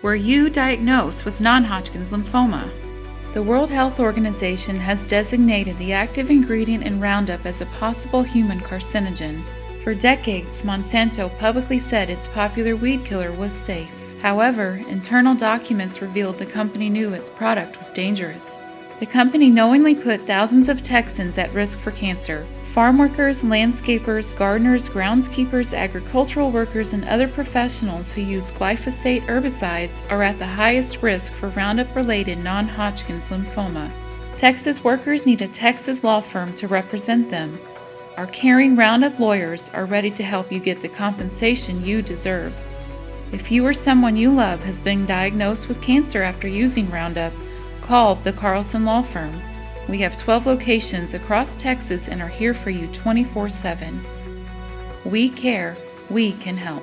Were you diagnosed with non-Hodgkin's lymphoma? The World Health Organization has designated the active ingredient in Roundup as a possible human carcinogen. For decades, Monsanto publicly said its popular weed killer was safe. However, internal documents revealed the company knew its product was dangerous. The company knowingly put thousands of Texans at risk for cancer. Farm workers, landscapers, gardeners, groundskeepers, agricultural workers, and other professionals who use glyphosate herbicides are at the highest risk for Roundup-related non-Hodgkin's lymphoma. Texas workers need a Texas law firm to represent them. Our caring Roundup lawyers are ready to help you get the compensation you deserve. If you or someone you love has been diagnosed with cancer after using Roundup, call the Carlson Law Firm. We have 12 locations across Texas and are here for you 24/7. We care, we can help.